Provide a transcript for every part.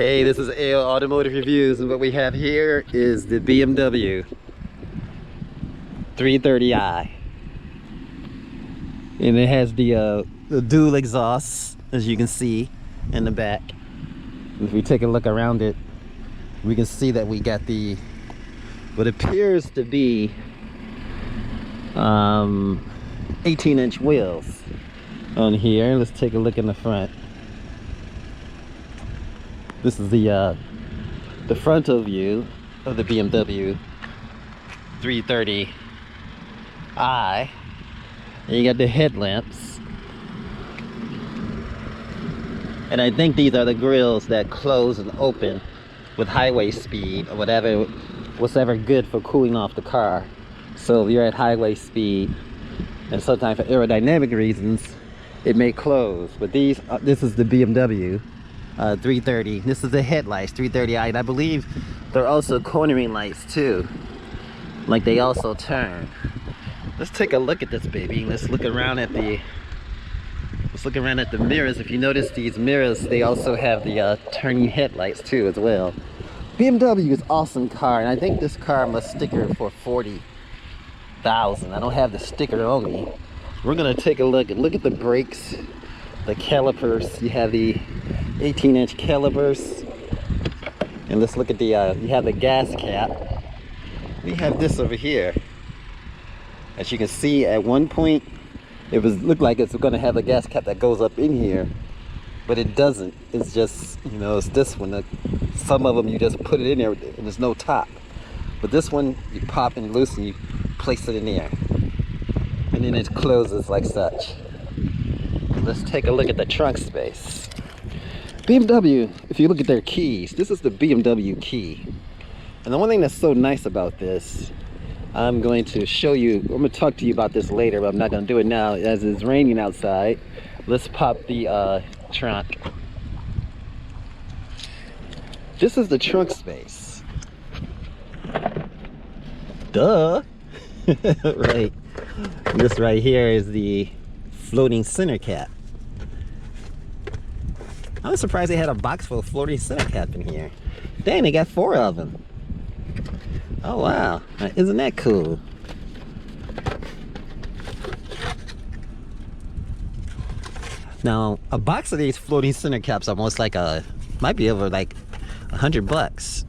Hey, this is AO Automotive Reviews, and what we have here is the BMW 330i. And it has the dual exhaust, as you can see in the back. And if we take a look around it, we can see that we got the what appears to be 18-inch wheels on here. Let's take a look in the front. This is the frontal view of the BMW 330i. And you got the headlamps. And I think these are the grills that close and open with highway speed or whatever good for cooling off the car. So if you're at highway speed, and sometimes for aerodynamic reasons, it may close. But this is the BMW 330. This is the headlights 330i, and I believe they're also cornering lights too. Like they also turn. Let's take a look at this baby. Let's look around at the mirrors. If you notice these mirrors, they also have the turning headlights too as well. BMW is awesome car, and I think this car must sticker for 40,000. I don't have the sticker on me. We're gonna take a look at the brakes, the calipers. You have the 18-inch calipers, and let's look at the you have the gas cap. We have this over here. As you can see, at one point it looked like it's going to have a gas cap that goes up in here, but it doesn't. It's just, you know, it's this one. Some of them you just put it in there and there's no top, but this one you pop and loose and you place it in there, and then it closes like such. Let's take a look at the trunk space. BMW, if you look at their keys, this is the BMW key. And the one thing that's so nice about this, I'm going to show you, I'm going to talk to you about this later, but I'm not going to do it now as it's raining outside. Let's pop the trunk. This is the trunk space. Duh! Right. This right here is the floating center cap. I'm surprised they had a box full of floating center cap in here. Dang, they got 4 of them. Oh wow, isn't that cool? Now, a box of these floating center caps almost like might be over like $100.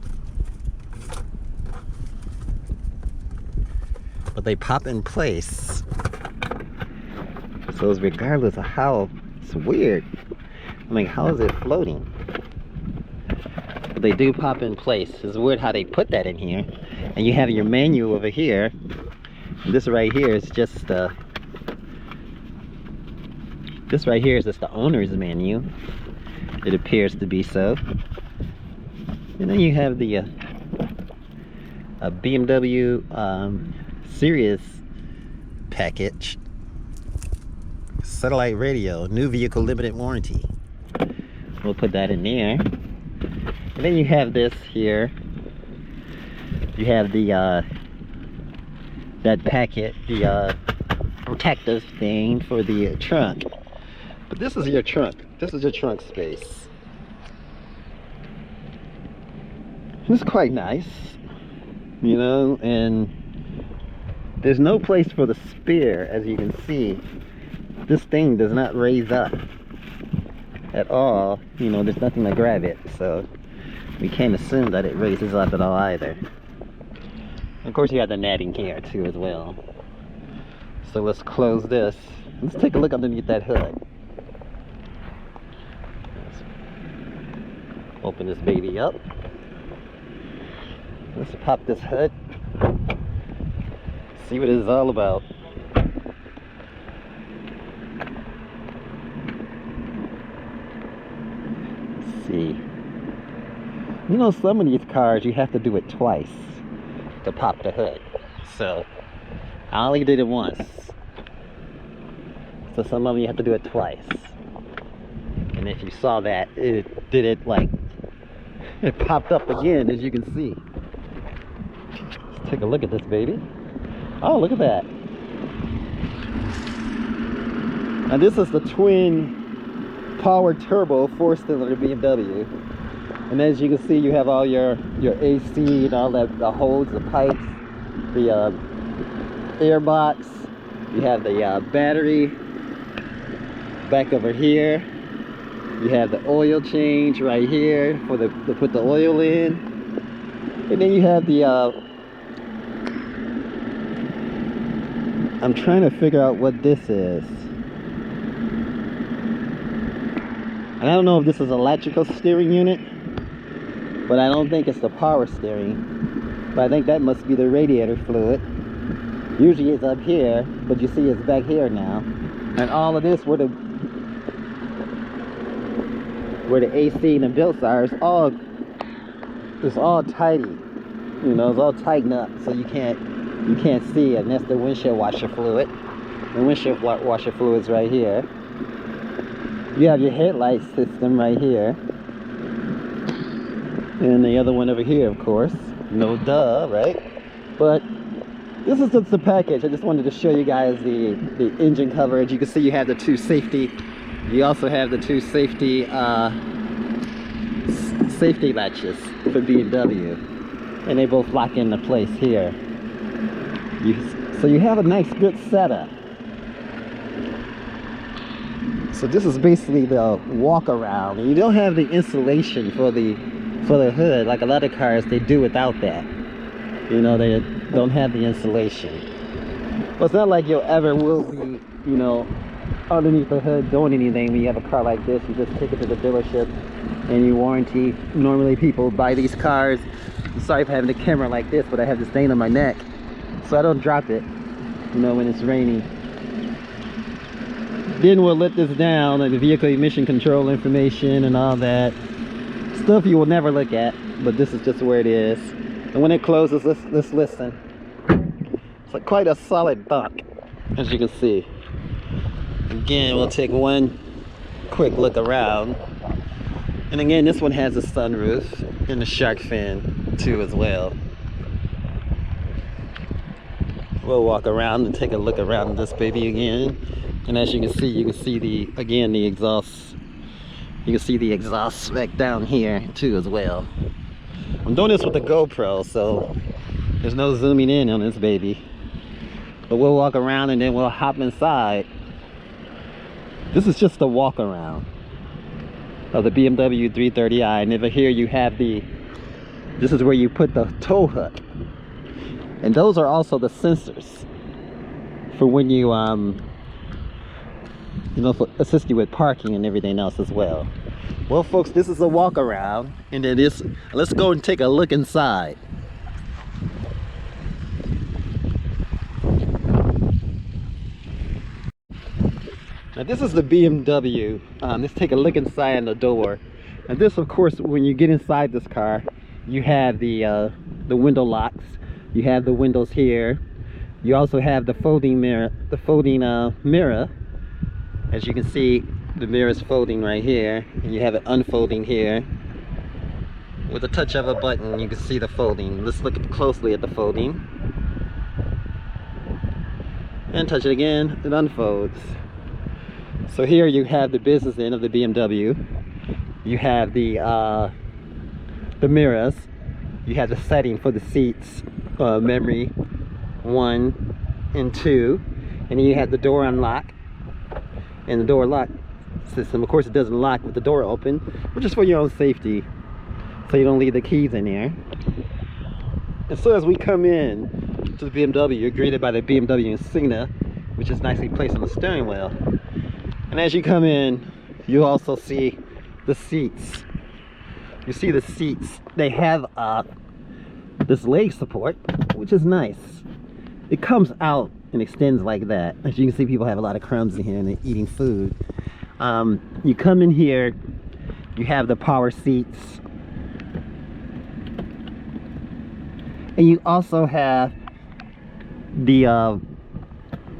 But they pop in place. So it's regardless of how, it's weird. I mean, how is it floating? But they do pop in place. It's weird how they put that in here. And you have your menu over here. And this right here is just the owner's menu. It appears to be so. And then you have the a BMW Sirius package. Satellite radio, new vehicle limited warranty. We'll put that in there. And then you have this here. You have the that packet, the protective thing for the trunk. But this is your trunk. This is your trunk space. It's quite nice, you know, and there's no place for the spare, as you can see. This thing does not raise up at all. You know, there's nothing to grab it, so we can't assume that it raises up at all either. Of course, you have the netting here too as well. So let's close this. Let's take a look underneath that hood. Let's open this baby up. Let's pop this hood. See what it's all about. Let's see. You know, some of these cars you have to do it twice to pop the hood. So I only did it once. So some of them you have to do it twice. And if you saw that, it did it like it popped up again, as you can see. Let's take a look at this baby. Oh, look at that. And this is the twin power turbo 4-cylinder BMW. And as you can see, you have all your AC and all that, the hose, the pipes, the air box. You have the battery back over here. You have the oil change right here for to put the oil in. And then you have the I'm trying to figure out what this is. And I don't know if this is electrical steering unit, but I don't think it's the power steering. But I think that must be the radiator fluid. Usually it's up here, but you see it's back here now. And all of this where the AC and the belts are, it's all tidy. You know, it's all tightened up so you can't see it. And that's the windshield washer fluid. The windshield washer fluid's right here. You have your headlight system right here. And the other one over here, of course. No duh, right? But this is just the package. I just wanted to show you guys the engine coverage. You can see you have the two safety. You also have the two safety safety latches for BMW, and they both lock into place here. So you have a nice, good setup. So this is basically the walk around, and you don't have the insulation for the hood like a lot of cars. They do without that. You know, they don't have the insulation. But it's not like you'll ever will be, you know, underneath the hood doing anything. When you have a car like this, you just take it to the dealership and you warranty. Normally people buy these cars. I'm sorry for having a camera like this, but I have this stain on my neck, so I don't drop it, you know, when it's raining. Then we'll let this down, like the vehicle emission control information and all that stuff you will never look at, but this is just where it is. And when it closes, let's listen. It's like quite a solid bunk, as you can see. Again, we'll take one quick look around. And again, this one has a sunroof and a shark fin too as well. We'll walk around and take a look around this baby again. And as you can see the exhaust. You can see the exhaust back down here too as well. I'm doing this with the GoPro, so there's no zooming in on this baby. But we'll walk around and then we'll hop inside. This is just a walk around of the Bmw 330i, and over here you have this is where you put the tow hook. And those are also the sensors for when you you know, assist you with parking and everything else as well. Well, folks, this is a walk around, and then let's go and take a look inside. Now this is the BMW. Let's take a look inside the door. And this, of course, when you get inside this car, you have the window locks. You have the windows here. You also have the folding mirror. Mirror. As you can see, the mirror is folding right here, and you have it unfolding here. With a touch of a button, you can see the folding. Let's look closely at the folding. And touch it again, it unfolds. So here you have the business end of the BMW. You have the mirrors. You have the setting for the seats, memory 1 and 2, and then you have the door unlock and the door lock system. Of course, it doesn't lock with the door open, which is for your own safety, so you don't leave the keys in there. And so as we come in to the BMW, you're greeted by the BMW insignia, which is nicely placed on the steering wheel. And as you come in, you also see the seats. You see the seats. They have this leg support, which is nice. It comes out and extends like that. As you can see, people have a lot of crumbs in here and they're eating food. You come in here, you have the power seats. And you also have the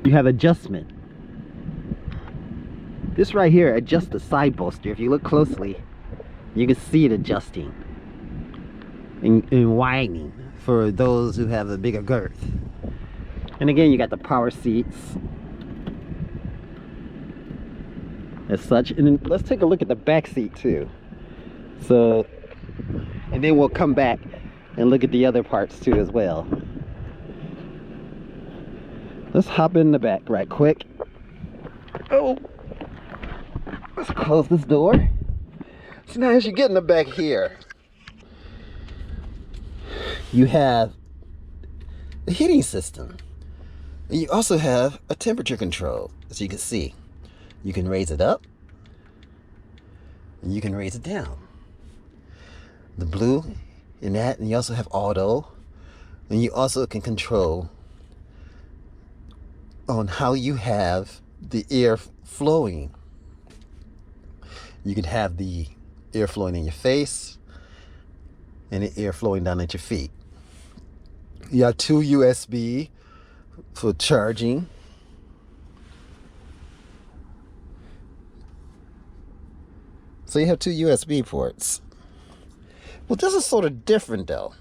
you have adjustment. This right here adjusts the side bolster. If you look closely, you can see it adjusting and widening for those who have a bigger girth. And again, you got the power seats as such. And then let's take a look at the back seat too. So and then we'll come back and look at the other parts too as well. Let's hop in the back right quick. Oh, let's close this door. So now as you get in the back here, you have the heating system. And you also have a temperature control, as you can see. You can raise it up, and you can raise it down. The blue in that, and you also have auto, and you also can control on how you have the air flowing. You can have the air flowing in your face and the air flowing down at your feet. You have 2 USB for charging. So you have 2 USB ports. Well, this is sort of different though.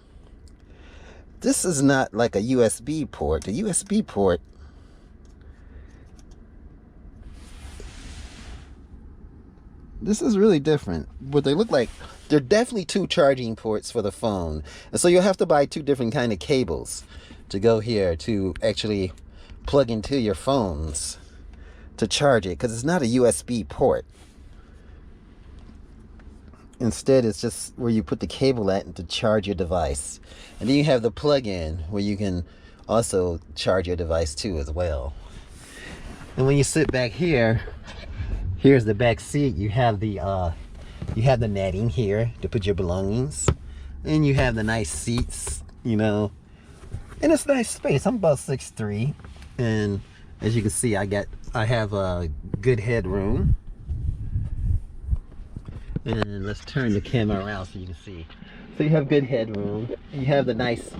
This is not like a USB port. The USB port this is really different. What they look like, they're definitely 2 charging ports for the phone. And so you'll have to buy 2 different kind of cables to go here to actually plug into your phones to charge it, because it's not a USB port. Instead, it's just where you put the cable at to charge your device. And then you have the plug-in where you can also charge your device too as well. And when you sit back here, here's the back seat. You have the netting here to put your belongings, and you have the nice seats, you know, and it's nice space. I'm about 6'3", and as you can see, I have a good headroom. And let's turn the camera around so you can see. So you have good headroom. You have the nice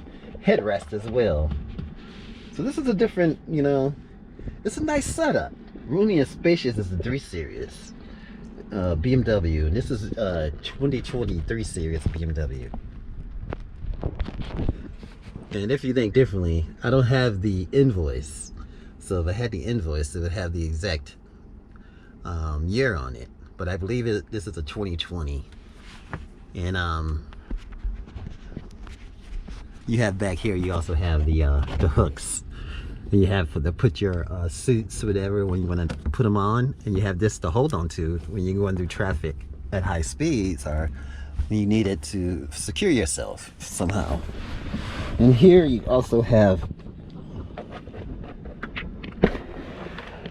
headrest as well. So this is a different, you know, it's a nice setup. Roomy and spacious is the 3 Series BMW, and this is 2023 Series BMW. And if you think differently, I don't have the invoice. So if I had the invoice, it would have the exact year on it. But I believe this is a 2020. And you have back here, you also have the hooks. You have for the put your suits, whatever, when you want to put them on, and you have this to hold on to when you're going through traffic at high speeds, or you need it to secure yourself somehow. And here you also have,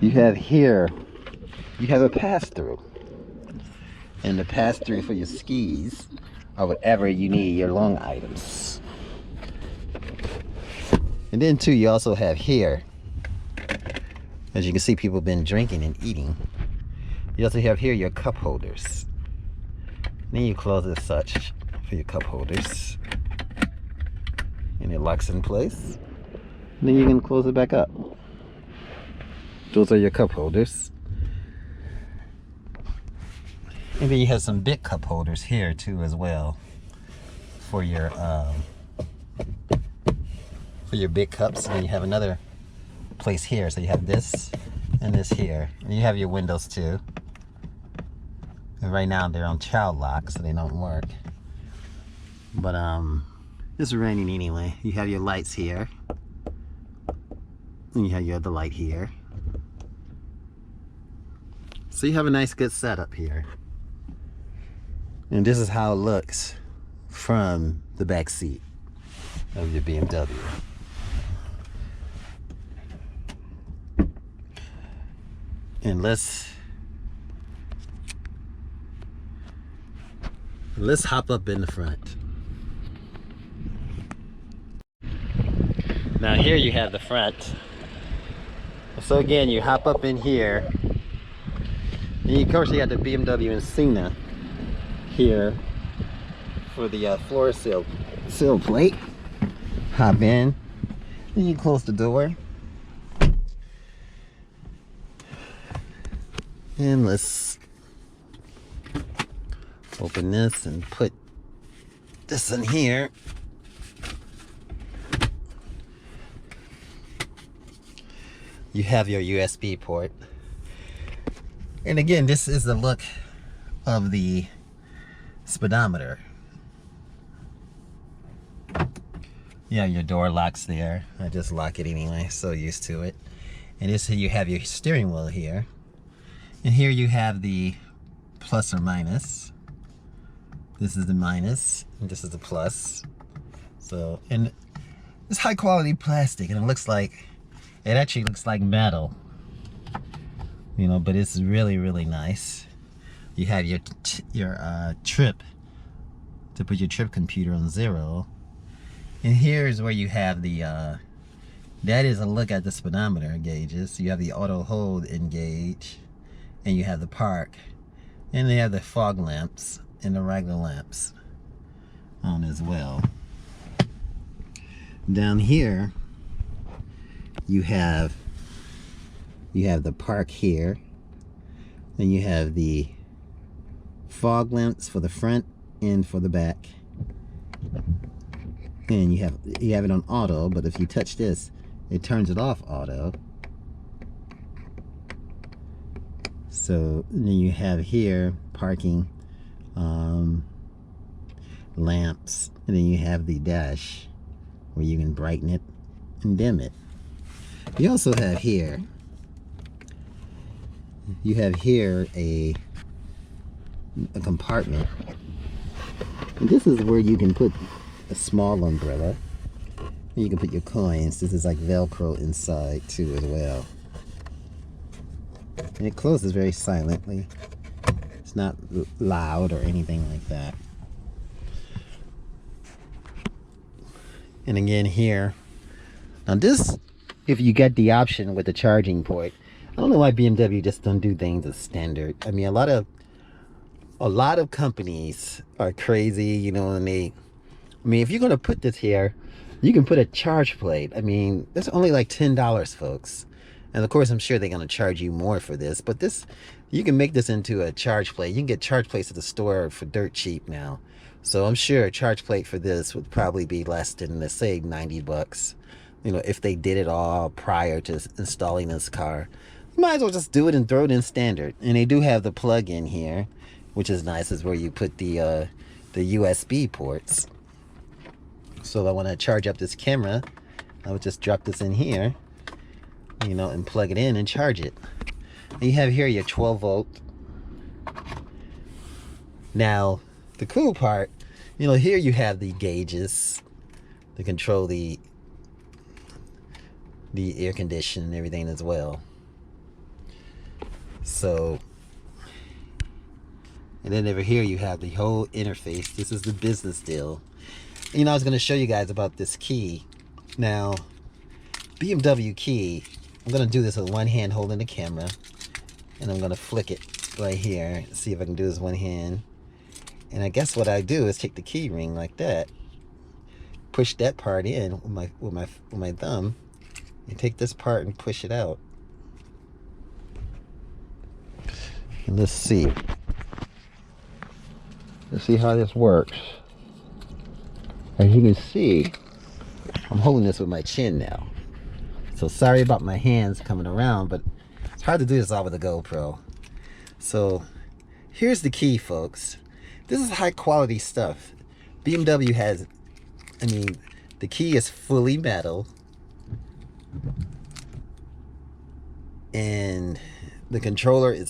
you have a pass-through, and the pass-through for your skis or whatever you need, your long items. And then too, you also have here, as you can see, people have been drinking and eating. You also have here your cup holders. Then you close it as such for your cup holders, and it locks in place. And then you can close it back up. Those are your cup holders. And then you have some big cup holders here too as well for your big cups. And then you have another place here. So you have this and this here. And you have your windows too. And right now they're on child lock, so they don't work. But it's raining anyway. You have your lights here. And you have your other light here. So you have a nice good setup here. And this is how it looks from the back seat of your BMW. And let's hop up in the front. Now here you have the front. So again, you hop up in here. And of course you have the BMW and Cena here for the floor seal plate. Hop in, and you close the door. And let's open this and put this in here. You have your USB port. And again, this is the look of the speedometer. Yeah, your door locks there. I just lock it anyway, so used to it. And this here you have your steering wheel here. And here you have the plus or minus. This is the minus, and this is the plus. So, and it's high quality plastic, and it actually looks like metal. You know, but it's really, really nice. You have your trip, to put your trip computer on 0. And here's where you have the, that is a look at the speedometer gauges. You have the auto hold engage, and you have the park. And they have the fog lamps and the regular lamps on as well. Down here, you have the park here, and you have the fog lamps for the front and for the back. And you have it on auto, but if you touch this, it turns it off auto. So then you have here parking, lamps, and then you have the dash where you can brighten it and dim it. You also have here, a compartment, and this is where you can put a small umbrella, and you can put your coins. This is like Velcro inside too as well, and it closes very silently. It's not loud or anything like that. And again here, now this, if you get the option with the charging port, I don't know why BMW just don't do things as standard. I mean, a lot of companies are crazy, you know, and I mean, if you're gonna put this here, you can put a charge plate. I mean, that's only like $10, folks. And of course, I'm sure they're gonna charge you more for this, but this, you can make this into a charge plate. You can get charge plates at the store for dirt cheap now. So I'm sure a charge plate for this would probably be less than, let's say, 90 bucks. You know, if they did it all prior to installing this car. You might as well just do it and throw it in standard. And they do have the plug-in here, which is nice, is where you put the USB ports. So if I want to charge up this camera, I would just drop this in here, you know, and plug it in and charge it. And you have here your 12-volt. Now, the cool part, you know, here you have the gauges to control the air conditioning and everything as well. So, and then over here you have the whole interface. This is the business deal. You know, I was going to show you guys about this key. Now, BMW key, I'm going to do this with one hand holding the camera, and I'm going to flick it right here. See if I can do this one hand. And I guess what I do is take the key ring like that, push that part in with my thumb, and take this part and push it out. And let's see how this works. As you can see, I'm holding this with my chin now. So sorry about my hands coming around, but it's hard to do this all with a GoPro. So here's the key, folks. This is high quality stuff. BMW has, I mean, the key is fully metal, and the controller is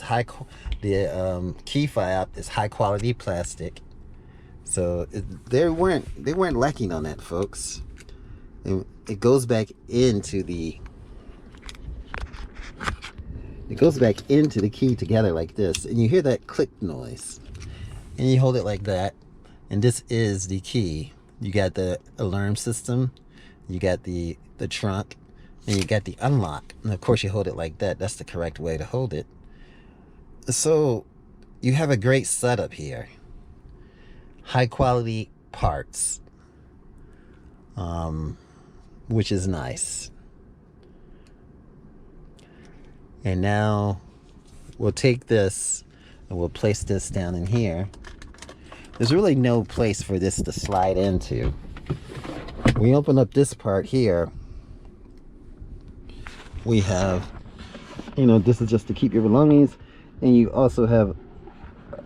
the key fob is high quality plastic. So they weren't lacking on that, folks. It goes back into the key together like this, and you hear that click noise, and you hold it like that, and this is the key. You got the alarm system, you got the trunk, and you got the unlock, and of course you hold it like that. That's the correct way to hold it. So you have a great setup here, high quality parts, which is nice. And now we'll take this and we'll place this down in here. There's really no place for this to slide into. We open up this part here. We have, you know, this is just to keep your belongings, and you also have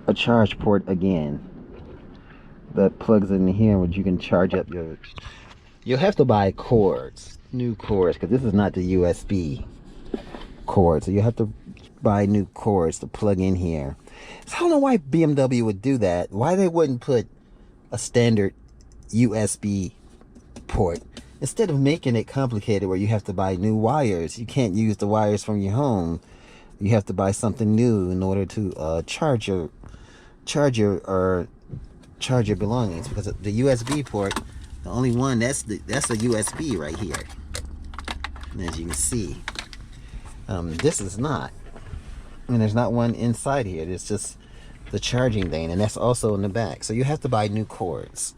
a charge port again that plugs in here, which you can charge up you'll have to buy cords, new cords, because this is not the USB cord. So you have to buy new cords to plug in here. So I don't know why BMW would do that. Why they wouldn't put a standard USB port instead of making it complicated where you have to buy new wires. You can't use the wires from your home. You have to buy something new in order to charge your belongings, because the USB port, the only one that's a USB right here. And as you can see, this is not, and there's not one inside here. It's just the charging thing, and that's also in the back. So you have to buy new cords.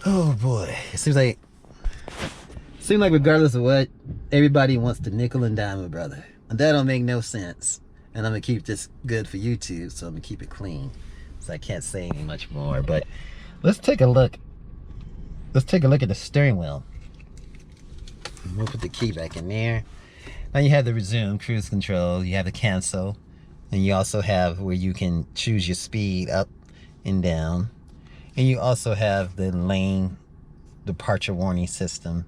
Oh boy, it seems like regardless of what, everybody wants to nickel and dime a brother, and that don't make no sense. And I'm gonna keep this good for YouTube, so I'm gonna keep it clean, so I can't say any much more. But let's take a look. Let's take a look at the steering wheel. We'll put the key back in there. Now you have the resume, cruise control, you have the cancel, and you also have where you can choose your speed up and down. And you also have the lane departure warning system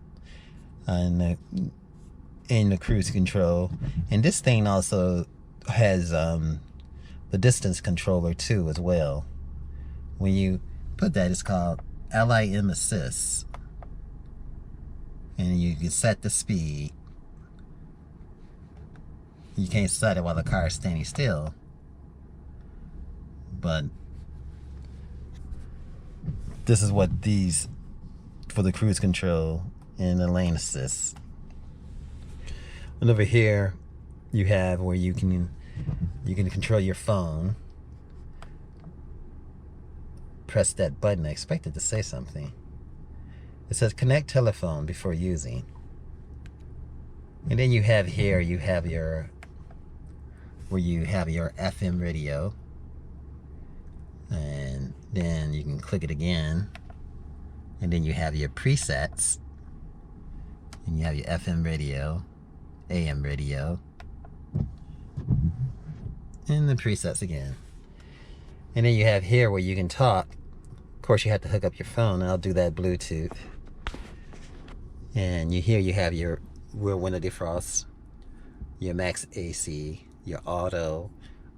and the cruise control. And this thing also has the distance controller too as well. When you put that, it's called LIM Assist. And you can set the speed. You can't set it while the car is standing still, but this is what these for the cruise control and the lane assist. And over here you have where you can control your phone. Press that button. I expected to say something. It says connect telephone before using. And then you have here, you have your FM radio. And then you can click it again. And then you have your presets. And you have your FM radio, AM radio, and the presets again. And then you have here where you can talk. Of course, you have to hook up your phone. I'll do that Bluetooth. And you have your rear window defrost, your max AC, your auto,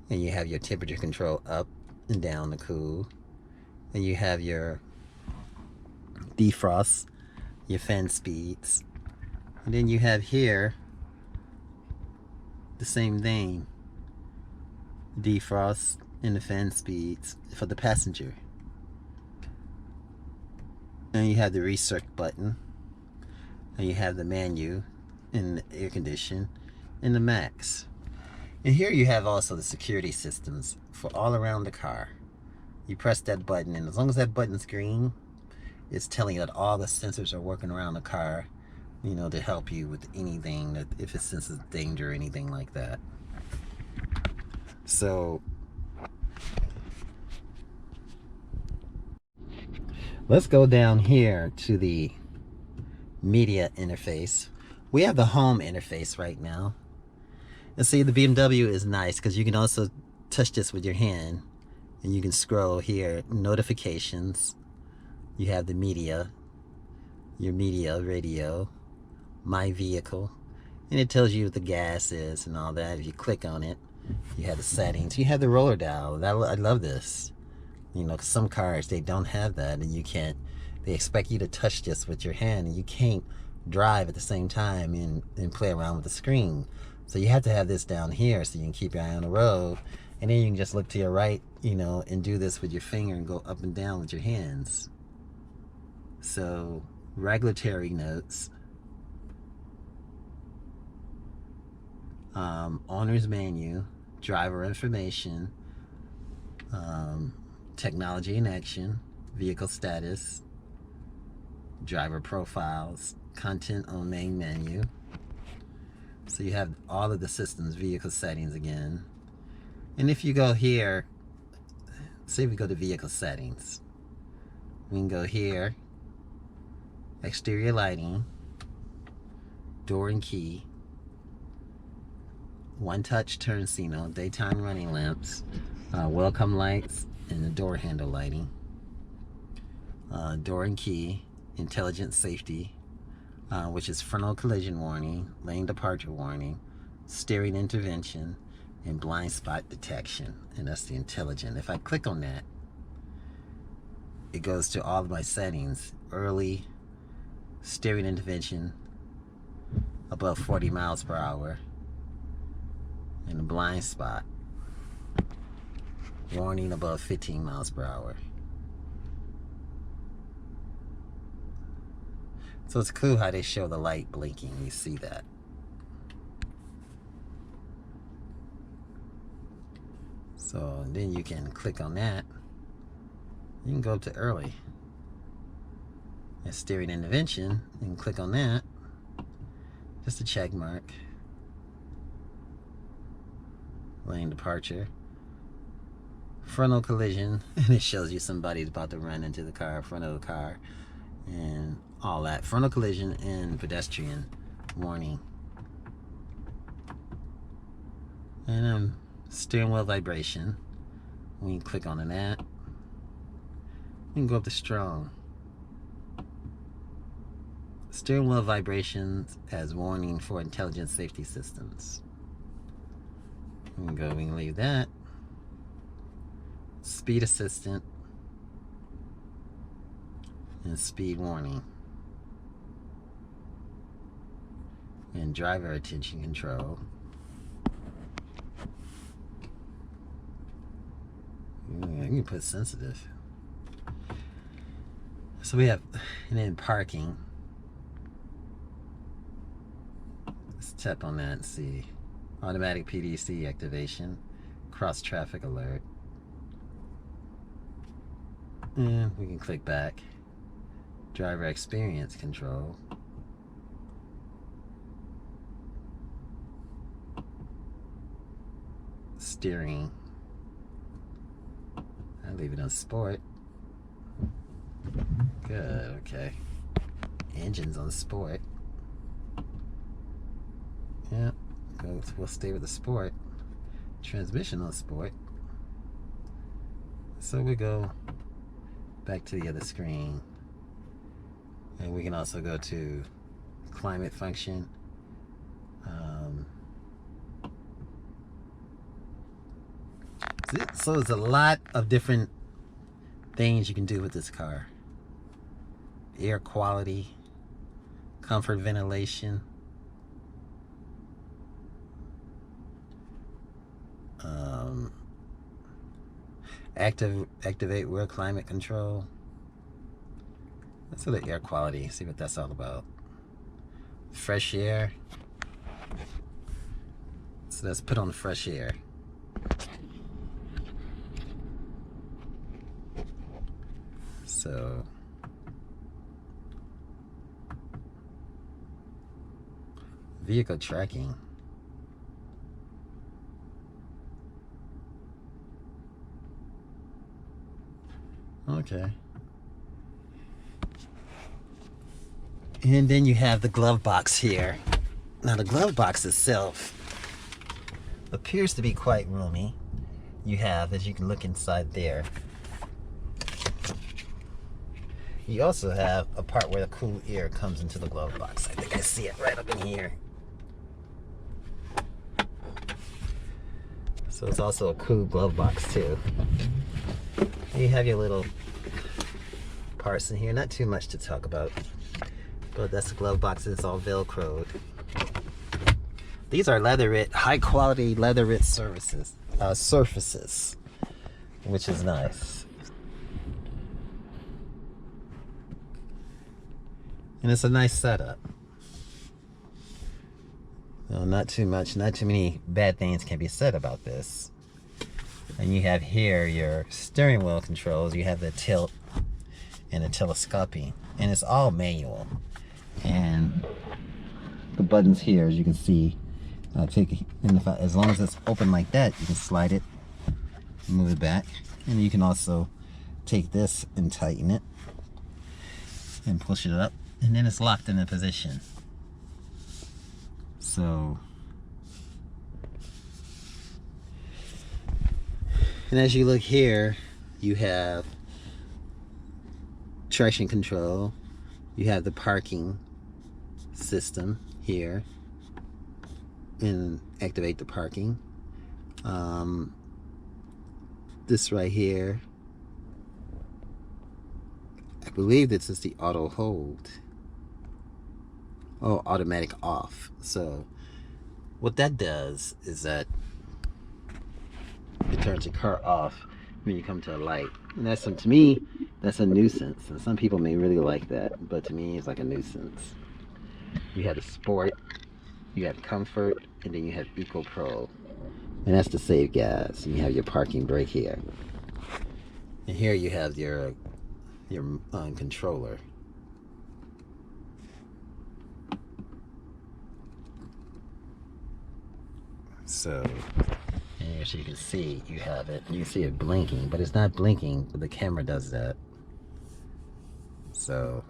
and you have your temperature control up and down the cool. And you have your defrost, your fan speeds. And then you have here the same thing, defrost and the fan speeds for the passenger. And you have the reset button, and you have the menu and the air condition and the max. And here you have also the security systems for all around the car. You press that button, and as long as that button's green, it's telling you that all the sensors are working around the car, you know, to help you with anything, that if it senses danger or anything like that. So let's go down here to the media interface. We have the home interface right now. And see, the BMW is nice because you can also touch this with your hand, and you can scroll here, notifications. You have the media, your media radio, my vehicle, and it tells you what the gas is and all that. If you click on it, you have the settings. You have the roller dial. I love this. You know, 'cause some cars, they don't have that, and you can't, they expect you to touch this with your hand, and you can't drive at the same time and play around with the screen. So you have to have this down here so you can keep your eye on the road, and then you can just look to your right, you know, and do this with your finger and go up and down with your hands. So regulatory notes, owner's menu, driver information, technology in action, vehicle status, driver profiles, content on main menu. So you have all of the systems, vehicle settings again. And if you go here, say we go to vehicle settings, we can go here, exterior lighting, door and key, one touch turn signal, daytime running lamps, welcome lights, and the door handle lighting. door and key, intelligent safety, which is frontal collision warning, lane departure warning, steering intervention, and blind spot detection. And that's the intelligent. If I click on that, it goes to all of my settings. Early, steering intervention above 40 miles per hour, and the blind spot warning above 15 miles per hour. So it's cool how they show the light blinking. You see that. So then you can click on that. You can go up to early. And steering intervention, you can click on that. Just a check mark. Lane departure. Frontal collision, and it shows you somebody's about to run into the car, front of the car, and all that. Frontal collision and pedestrian warning. And steering wheel vibration. When you click on that, you can go up to strong. Steering wheel vibrations as warning for intelligent safety systems. We can leave that. Speed assistant and speed warning. And driver attention control. You can put sensitive. So we have, and then parking. Let's tap on that and see. Automatic PDC activation. Cross traffic alert. And we can click back. Driver experience control. Steering. I leave it on sport. Good, okay. Engines on sport. Yeah, we'll stay with the sport. Transmission on sport. So we go back to the other screen. And we can also go to climate function. So there's a lot of different things you can do with this car. Air quality, comfort ventilation, activate rear climate control. Let's go to air quality, see what that's all about. Fresh air. So let's put on fresh air. So vehicle tracking. Okay. And then you have the glove box here. Now the glove box itself appears to be quite roomy. You have, as you can look inside there, you also have a part where the cool air comes into the glove box. I think I see it right up in here. So it's also a cool glove box too. You have your little parts in here. Not too much to talk about, but that's the glove box. It's all Velcroed. These are leatherette, high quality leatherette surfaces, which is nice. And it's a nice setup. No, not too much, not too many bad things can be said about this. And you have here your steering wheel controls. You have the tilt and the telescoping, and it's all manual. And the buttons here, as you can see, as long as it's open like that, you can slide it, move it back, and you can also take this and tighten it and push it up, and then it's locked in a position. So, and as you look here, you have traction control. You have the parking system here, and activate the parking. This right here, I believe this is the auto hold. Oh, automatic off. So what that does is that it turns your car off when you come to a light. And that's, to me, that's a nuisance. And some people may really like that, but to me, it's like a nuisance. You have the sport, you have comfort, and then you have Eco Pro. And that's to save gas. And you have your parking brake here. And here you have your controller. So, and here, so you can see you have it. You can see it blinking, but it's not blinking, but the camera does that. So,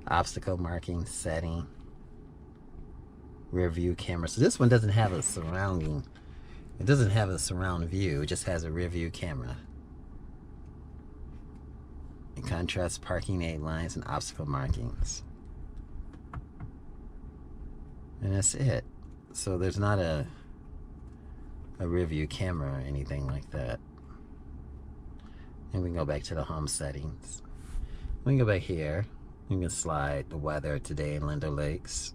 obstacle marking, setting, rear view camera. So this one doesn't have a surrounding, it doesn't have a surround view, it just has a rear view camera. And contrast parking aid lines and obstacle markings. And that's it. So there's not a rear view camera or anything like that. And we can go back to the home settings. We can go back here. You can slide the weather today in Lindo Lakes.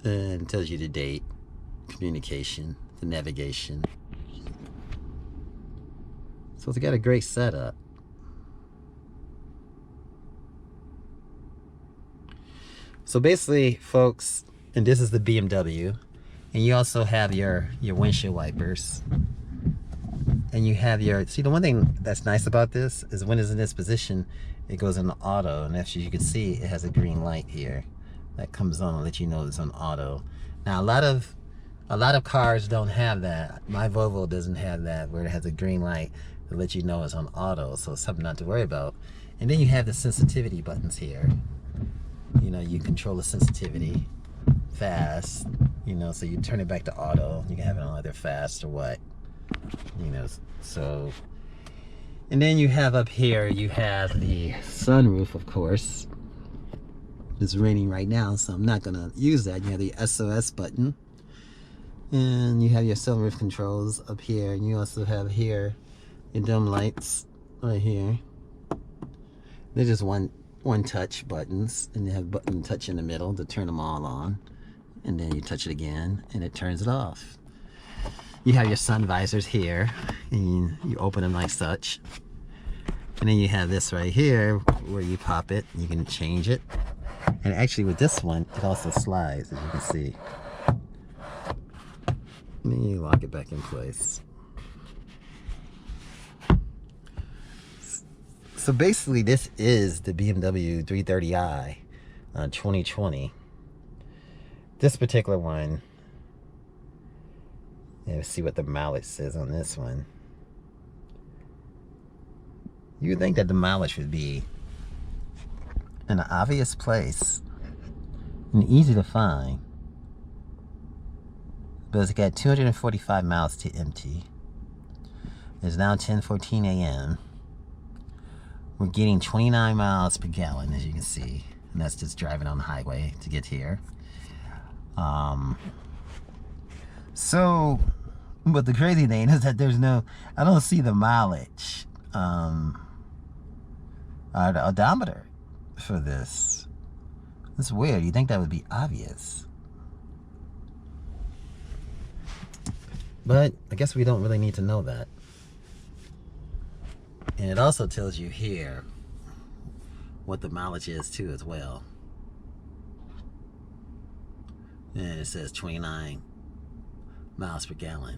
And it tells you the date, communication, the navigation. So it's got a great setup. So basically, folks, and this is the BMW. And you also have your windshield wipers. And you have your, see, the one thing that's nice about this is when it's in this position, it goes into auto. And as you can see, it has a green light here that comes on to let you know it's on auto. Now, a lot of cars don't have that. My Volvo doesn't have that, where it has a green light to let you know it's on auto. So it's something not to worry about. And then you have the sensitivity buttons here. You know, you control the sensitivity. Fast, you know, so you turn it back to auto. You can have it on either fast or what, you know. So, and then you have up here, you have the sunroof, of course. It's raining right now, so I'm not gonna use that. You have the SOS button, and you have your sunroof controls up here, and you also have here your dim lights right here. They're just one touch buttons, and you have a button touch in the middle to turn them all on. And then you touch it again and it turns it off. You have your sun visors here, and you open them like such. And then you have this right here where you pop it, you can change it. And actually with this one, it also slides, as you can see. And then you lock it back in place. So basically this is the BMW 330i 2020. This particular one, let's see what the mileage says on this one. You would think that the mileage would be in an obvious place and easy to find, but it's got 245 miles to empty. It's now 10:14 a.m. We're getting 29 miles per gallon, as you can see, and that's just driving on the highway to get here. So, but the crazy thing is that there's no, I don't see the mileage, or the odometer for this. It's weird. You think that would be obvious, but I guess we don't really need to know that. And it also tells you here what the mileage is too as well. And it says 29 miles per gallon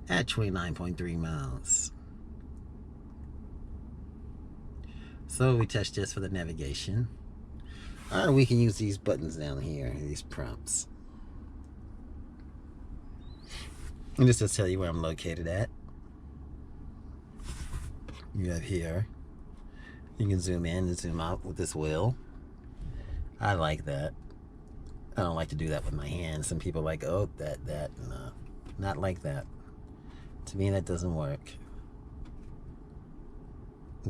at 29.3 miles. So we touch this for the navigation. Or we can use these buttons down here, these prompts. And this will tell you where I'm located at. You have here You can zoom in and zoom out with this wheel. I like that. I don't like to do that with my hands. Some people are like, oh, that, no, not like that. To me, that doesn't work.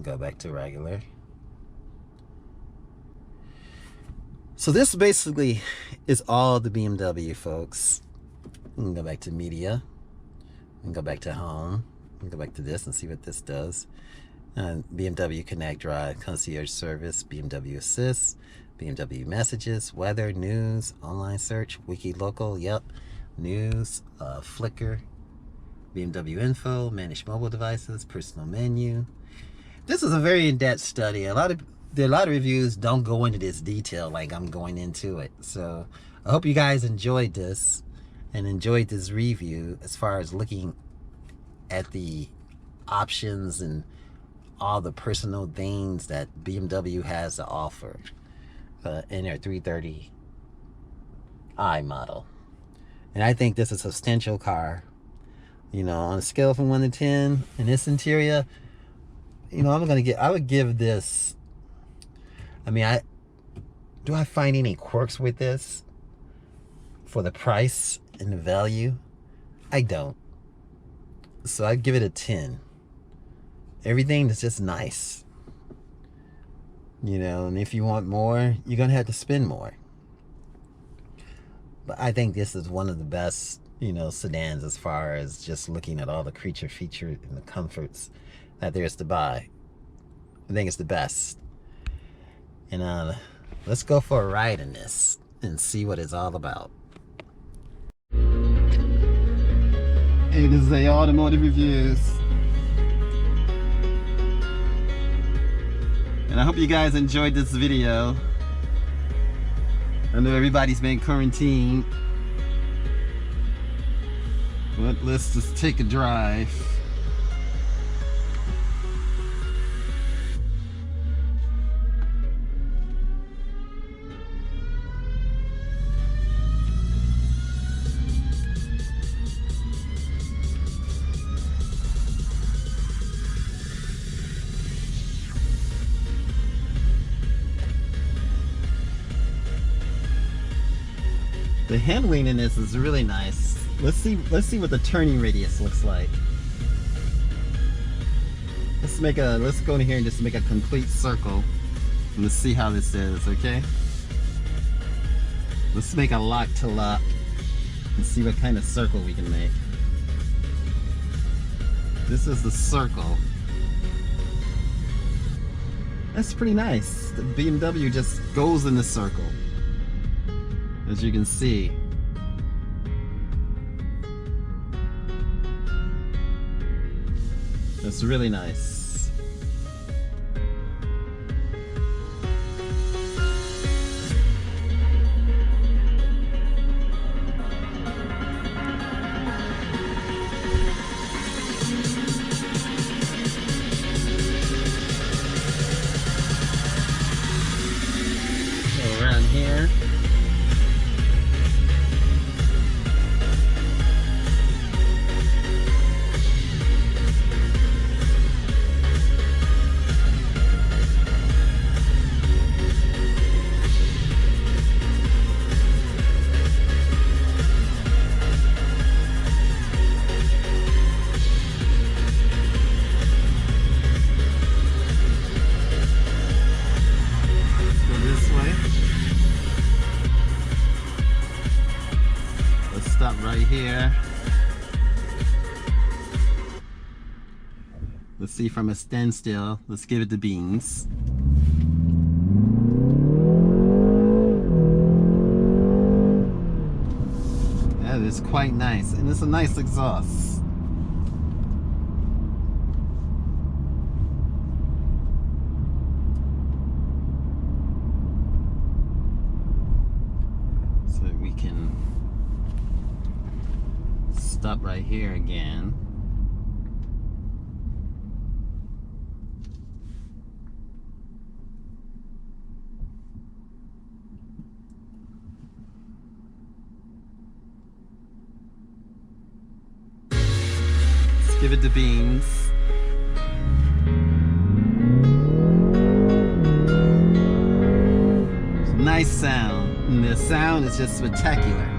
Go back to regular. So this basically is all the BMW, folks. We can go back to media. We can go back to home. We can go back to this and see what this does. BMW Connect Drive, concierge service, BMW Assist, BMW Messages, weather, news, online search, wiki local, yep, news, Flickr, BMW Info, manage mobile devices, personal menu. This is a very in-depth study. There are a lot of reviews don't go into this detail like I'm going into it. So I hope you guys enjoyed this and enjoyed this review as far as looking at the options and all the personal things that BMW has to offer in their 330i model. And I think this is a substantial car. You know, on a scale from 1 to 10 in this interior, you know, I would give this, I mean, do I find any quirks with this for the price and the value? I don't. So I'd give it a 10. Everything is just nice. You know, and if you want more, you're going to have to spend more. But I think this is one of the best, you know, sedans as far as just looking at all the creature features and the comforts that there is to buy. I think it's the best. And let's go for a ride in this and see what it's all about. Hey, this is a automotive reviews. And I hope you guys enjoyed this video. I know everybody's been quarantined, but let's just take a drive. The handling in this is really nice. Let's see what the turning radius looks like. Let's go in here and just make a complete circle. And let's see how this is, okay? Let's make a lock to lock and see what kind of circle we can make. This is the circle. That's pretty nice. The BMW just goes in the circle, as you can see. That's really nice. Go around here. Stop right here. Let's see from a standstill. Let's give it the beans. That is quite nice, and it's a nice exhaust. So we can stop right here again. Let's give it the beans. nice sound. And the sound is just spectacular.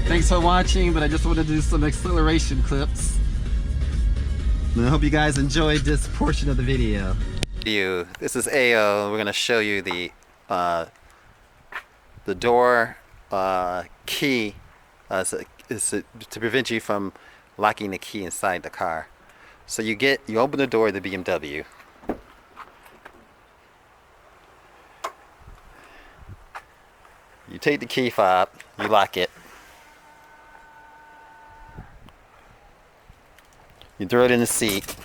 Thanks for watching, but I just want to do some acceleration clips. And I hope you guys enjoyed this portion of the video. This is AO. We're going to show you the door key is to prevent you from locking the key inside the car. So you open the door of the BMW. You take the key fob, you lock it. You throw it in the seat.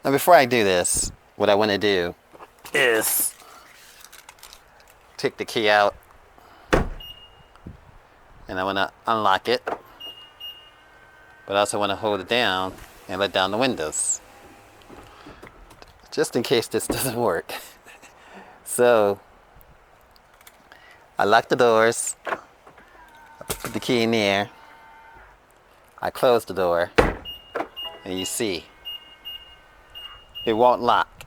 Now before I do this, what I want to do is take the key out and I want to unlock it, but I also want to hold it down and let down the windows, just in case this doesn't work. So I lock the doors, I put the key in there, I close the door, and you see, it won't lock.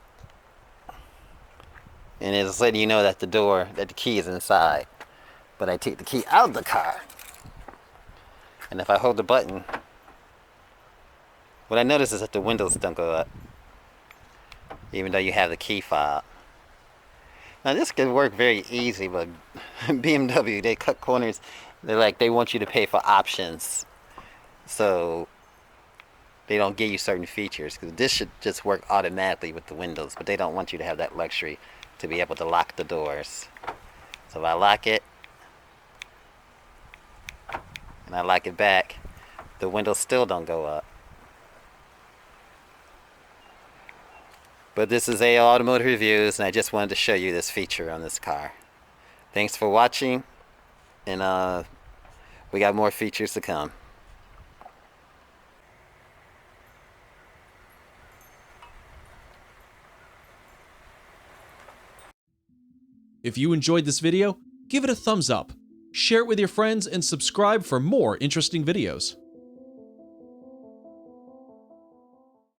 And it's letting you know that the key is inside. But I take the key out of the car, and if I hold the button, what I notice is that the windows don't go up, even though you have the key fob. Now this could work very easy, but BMW, they cut corners. They want you to pay for options, so they don't give you certain features, because this should just work automatically with the windows, but they don't want you to have that luxury to be able to lock the doors. So if I lock it and I lock it back, the windows still don't go up. But this is AO Automotive Reviews, and I just wanted to show you this feature on this car. Thanks for watching, and we got more features to come. If you enjoyed this video, give it a thumbs up, share it with your friends, and subscribe for more interesting videos.